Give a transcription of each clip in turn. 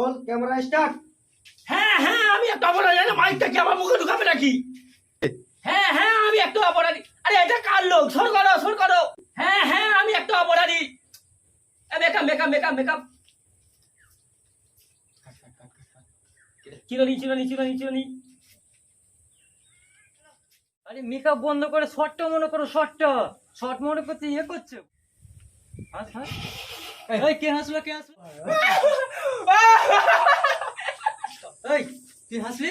Roll camera start. হ্যাঁ হ্যাঁ আমি একটা অপরাধী। মাইকটা কি আমার মুখে ঢুকাবে নাকি? হ্যাঁ হ্যাঁ আমি একটা অপরাধী। আরে এটা কার লোক? সর করো সর করো। হ্যাঁ হ্যাঁ আমি একটা অপরাধী। মেকআপ মেকআপ মেকআপ মেকআপ চিরনি চিরনি চিরনি চিরনি। আরে মেকআপ বন্ধ করে শর্টটা মনে করো, শর্টটা শর্ট মনে করতে ইয়ে করছো। এই কে হাসলো কে হাসলো? এই তুই হাসলি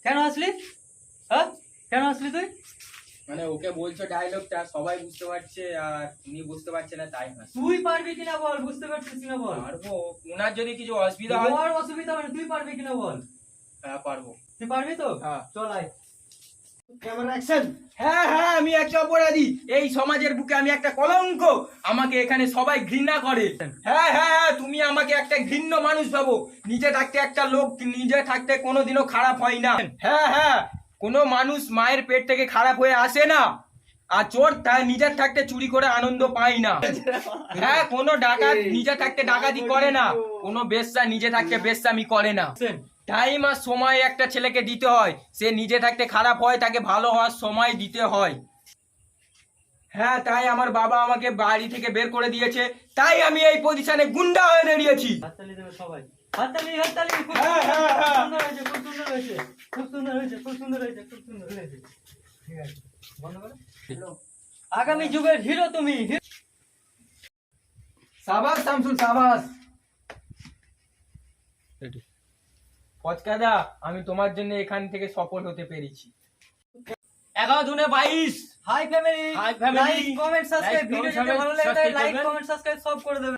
কেন? হাসলি হ্যাঁ কেন হাসলি তুই? মানে ওকে বলছো ডায়লগটা সবাই বুঝতে পারছে আর উনি বুঝতে পারছে না, তাই না? তুই পারবি কিনা বল, বুঝতে পারছিস কিনা বল। পারবো, ওনার যদি কিছু অসুবিধা হয়। তোমার অসুবিধা হবে না, তুই পারবি কিনা বল। হ্যাঁ পারবো। তুই পারবি তো? হ্যাঁ। চল আয়। Camera action. হ্যাঁ হ্যাঁ আমি একটা অপরাধী, এই সমাজের বুকে আমি একটা কলঙ্ক, আমাকে এখানে সবাই ঘৃণা করে। হ্যাঁ হ্যাঁ হ্যাঁ তুমি আমাকে একটা ঘৃণ্য মানুষ ভাবো, নিজে থাকতে একটা লোক নিজে থাকতে কোনোদিনও খারাপ হয় না। হ্যাঁ হ্যাঁ কোনো মানুষ মায়ের পেট থেকে খারাপ হয়ে আসে না, আর চোর তার নিজের থাকতে চুরি করে আনন্দ পায় না। হ্যাঁ কোনো ডাকাত নিজে থাকতে ডাকাতি করে না, কোনো বেশ্যা নিজে থাকতে বেশ্যামি করে না। টাইম আর সময় একটা ছেলেকে দিতে হয়, সে নিজে থাকতে খারাপ হয় তাকে ভালো হওয়ার সময় দিতে হয়। হ্যাঁ তাই আমার বাবা আমাকে বাড়ি থেকে বের করে দিয়েছে, তাই আমি এই পজিশনে গুন্ডা হয়ে দাঁড়িয়েছি। হাততালি দেবে সবাই, হাততালি হাততালি। খুব হ্যাঁ, হ্যাঁ, হ্যাঁ। সুন্দর হয়েছে, খুব সুন্দর হয়েছে, খুব সুন্দর হয়েছে, খুব সুন্দর হয়েছে, খুব সুন্দর হয়েছে। ঠিক আছে বন্ধ করো। আগামী যুগের হিরো তুমি। সাবাস শামসুল সাবাস। পচকাদা আমি তোমার জন্য এখান থেকে সফল হতে পেরেছি। 11 দুনে 22। Hi family, Hi family. Like comment subscribe. Like, video comment, যদি ভালো লাগে subscribe লাইক করবেন। কমেন্ট সাবস্ক্রাইব সব করে দেবেন।